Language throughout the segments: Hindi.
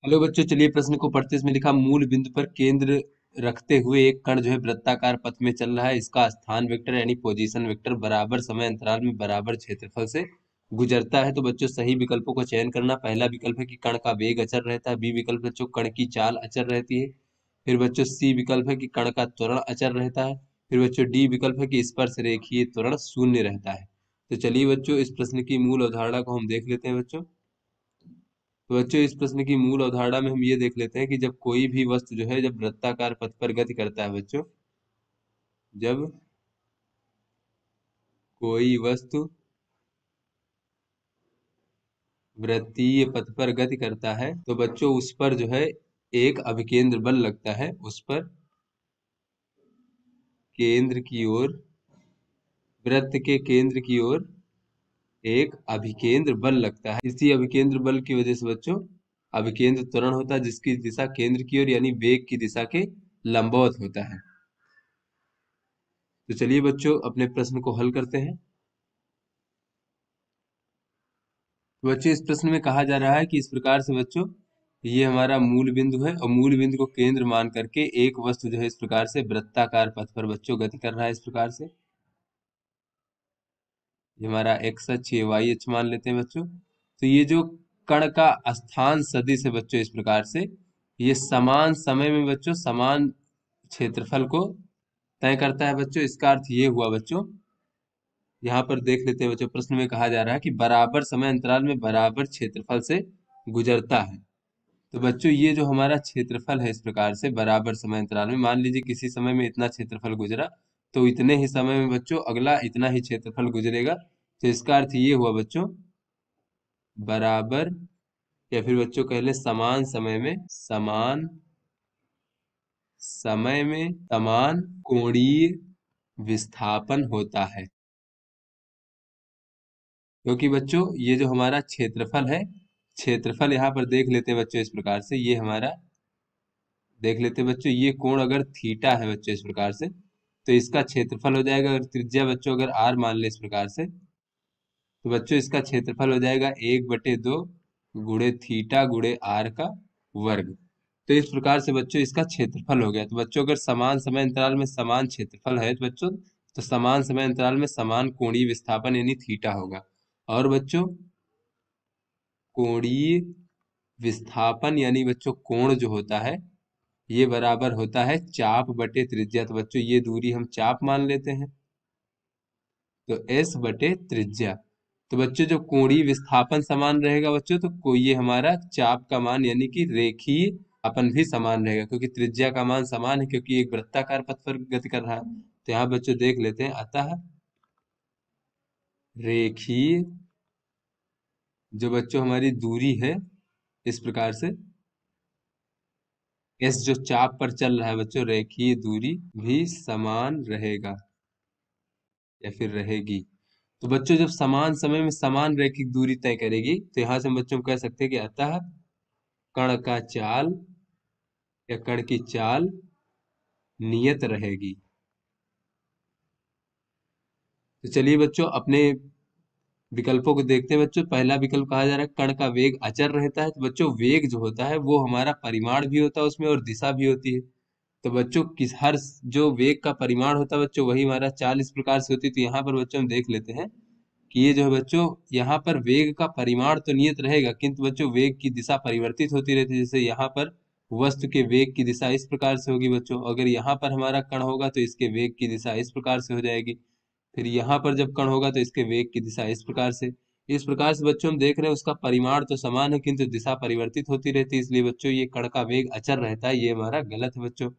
हेलो बच्चों, चलिए प्रश्न को पढ़ते हैं। इसमें लिखा मूल बिंदु पर केंद्र रखते हुए एक कण जो है वृत्ताकार पथ में चल रहा है। इसका स्थान वेक्टर यानी पोजीशन वेक्टर बराबर समय अंतराल में बराबर क्षेत्रफल से गुजरता है। तो बच्चों सही विकल्पों को चयन करना। पहला विकल्प है कि कण का वेग अचर रहता है। बी विकल्प बच्चों कण की चाल अचर रहती है। फिर बच्चों सी विकल्प है कि कण का त्वरण अचर रहता है। फिर बच्चों डी विकल्प है कि स्पर्श रेखीय त्वरण शून्य रहता है। तो चलिए बच्चों इस प्रश्न की मूल अवधारणा को हम देख लेते हैं बच्चों। तो बच्चों इस प्रश्न की मूल अवधारणा में हम ये देख लेते हैं कि जब कोई भी वस्तु जो है जब वृत्ताकार पथ पर गति करता है बच्चों, जब कोई वस्तु वृत्तीय पथ पर गति करता है तो बच्चों उस पर जो है एक अभिकेंद्र बल लगता है। उस पर केंद्र की ओर, वृत्त के केंद्र की ओर एक अभिकेंद्र बल लगता है। इसी अभिकेंद्र बल की वजह से बच्चों अभिकेंद्र त्वरण होता है, जिसकी दिशा केंद्र की ओर यानी वेग की दिशा के लंबवत होता है। तो चलिए बच्चों अपने प्रश्न को हल करते हैं। तो बच्चों इस प्रश्न में कहा जा रहा है कि इस प्रकार से बच्चों ये हमारा मूल बिंदु है और मूल बिंदु को केंद्र मान करके एक वस्तु जो है इस प्रकार से वृत्ताकार पथ पर बच्चों गति कर रहा है। इस प्रकार से ये हमारा एक्स अक्ष, ये वाई अक्ष मान लेते हैं बच्चों। तो ये जो कण का स्थान सदिश है बच्चों, इस प्रकार से ये समान समय में बच्चों समान क्षेत्रफल को तय करता है बच्चों। इसका अर्थ ये हुआ बच्चों, यहाँ पर देख लेते हैं बच्चों, प्रश्न में कहा जा रहा है कि बराबर समय अंतराल में बराबर क्षेत्रफल से गुजरता है। तो बच्चों ये जो हमारा क्षेत्रफल है इस प्रकार से बराबर समय अंतराल में, मान लीजिए किसी समय में इतना क्षेत्रफल गुजरा तो इतने ही समय में बच्चों अगला इतना ही क्षेत्रफल गुजरेगा। तो इसका अर्थ ये हुआ बच्चों बराबर, या फिर बच्चों कह ले समान समय में, समान समय में समान कोणीय विस्थापन होता है। क्योंकि बच्चों ये जो हमारा क्षेत्रफल है, क्षेत्रफल यहाँ पर देख लेते हैं बच्चों इस प्रकार से, ये हमारा देख लेते हैं बच्चों, ये कोण अगर थीटा है बच्चों इस प्रकार से तो इसका क्षेत्रफल हो जाएगा, अगर त्रिज्या बच्चों अगर आर मान ले इस प्रकार से तो बच्चों इसका क्षेत्रफल हो जाएगा 1/2 गुणे थीटा गुणे आर का वर्ग। तो इस प्रकार से बच्चों इसका क्षेत्रफल हो गया। तो बच्चों अगर समान समय अंतराल में समान क्षेत्रफल है तो बच्चों तो समान समय अंतराल में समान कोणीय विस्थापन यानी थीटा होगा। और बच्चों कोणीय विस्थापन यानी बच्चों कोण जो होता है ये बराबर होता है चाप बटे त्रिज्या। तो बच्चों ये दूरी हम चाप मान लेते हैं, तो एस बटे त्रिज्या। तो बच्चों जो कोणीय विस्थापन समान रहेगा बच्चों तो कोई ये हमारा चाप का मान यानी कि रेखीय अपन भी समान रहेगा, क्योंकि त्रिज्या का मान समान है क्योंकि एक वृत्ताकार पथ पर गति कर रहा है। तो यहाँ बच्चों देख लेते हैं, अतः रेखीय जो बच्चों हमारी दूरी है इस प्रकार से एस जो चाप पर चल रहा है बच्चों, रेखीय दूरी भी समान रहेगा या फिर रहेगी। तो बच्चों जब समान समय में समान रैखिक दूरी तय करेगी तो यहां से हम बच्चों को कह सकते हैं कि अतः कण का चाल या कण की चाल नियत रहेगी। तो चलिए बच्चों अपने विकल्पों को देखते हैं बच्चों। पहला विकल्प कहा जा रहा है कण का वेग अचर रहता है। तो बच्चों वेग जो होता है वो हमारा परिमाण भी होता है उसमें और दिशा भी होती है। तो बच्चों किस हर जो वेग का परिमाण होता है बच्चों वही हमारा चाल इस प्रकार से होती है। तो यहाँ पर बच्चों हम देख लेते हैं कि ये जो है बच्चों यहाँ पर वेग का परिमाण तो नियत रहेगा, किंतु बच्चों वेग की दिशा परिवर्तित होती रहती है। जैसे यहाँ पर वस्तु के वेग की दिशा इस प्रकार से होगी बच्चों, अगर यहाँ पर हमारा कण होगा तो इसके वेग की दिशा इस प्रकार से हो जाएगी। फिर यहाँ पर जब कण होगा तो इसके वेग की दिशा इस प्रकार से बच्चों हम देख रहे हैं उसका परिमाण तो समान है किंतु दिशा परिवर्तित होती रहती है। इसलिए बच्चों ये कण का वेग अचर रहता है, ये हमारा गलत है बच्चों।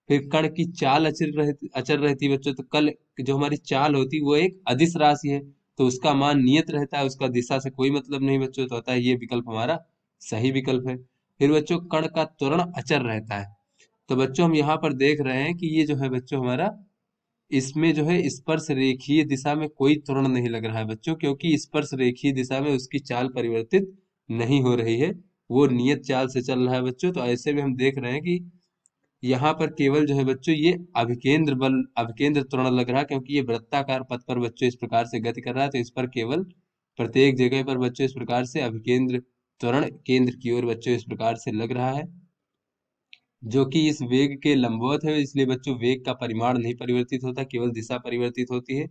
फिर कण की चाल अचर रहती है बच्चों। तो कल जो हमारी चाल होती है वो एक अदिश राशि है तो उसका मान नियत रहता है, उसका दिशा से कोई मतलब नहीं बच्चों। तो होता है ये विकल्प हमारा सही विकल्प है। फिर बच्चों कण का त्वरण अचर रहता है। तो बच्चों हम यहाँ पर देख रहे हैं कि ये जो है बच्चों हमारा इसमें जो है स्पर्श रेखीय दिशा में कोई त्वरण नहीं लग रहा है बच्चों, क्योंकि स्पर्श रेखीय दिशा में उसकी चाल परिवर्तित नहीं हो रही है, वो नियत चाल से चल रहा है बच्चों। तो ऐसे में हम देख रहे हैं कि यहाँ पर केवल जो है बच्चों ये अभिकेंद्र बल, अभिकेंद्र त्वरण लग रहा है, क्योंकि ये वृत्ताकार पथ पर बच्चों इस प्रकार से गति कर रहा है। तो इस पर केवल प्रत्येक जगह पर बच्चों इस प्रकार से अभिकेंद्र त्वरण केंद्र की ओर बच्चों इस प्रकार से लग रहा है, जो कि इस वेग के लंबवत है, इसलिए बच्चों वेग का परिमाण नहीं परिवर्तित होता, केवल दिशा परिवर्तित होती है।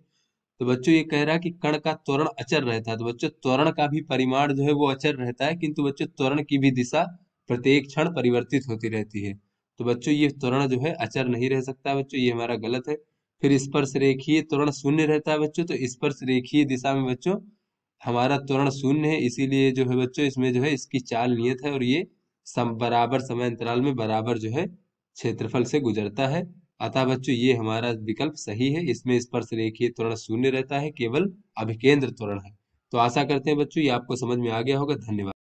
तो बच्चों ये कह रहा है कि कण का त्वरण अचर रहता है, तो बच्चों त्वरण का भी परिमाण जो है वो अचर रहता है, किंतु बच्चों त्वरण की भी दिशा प्रत्येक क्षण परिवर्तित होती रहती है। तो बच्चों ये त्वरण जो है अचर नहीं रह सकता बच्चों, ये हमारा गलत है। फिर स्पर्श रेखीय त्वरण शून्य रहता है बच्चों, तो स्पर्श रेखीय दिशा में बच्चों हमारा त्वरण शून्य है, इसीलिए जो है बच्चों इसमें जो है इसकी चाल नियत है, और ये बराबर समय अंतराल में बराबर जो है क्षेत्रफल से गुजरता है। अतः बच्चों ये हमारा विकल्प सही है, इसमें स्पर्श रेखीय त्वरण शून्य रहता है, केवल अभिकेंद्र त्वरण है। तो आशा करते हैं बच्चों ये आपको समझ में आ गया होगा। धन्यवाद।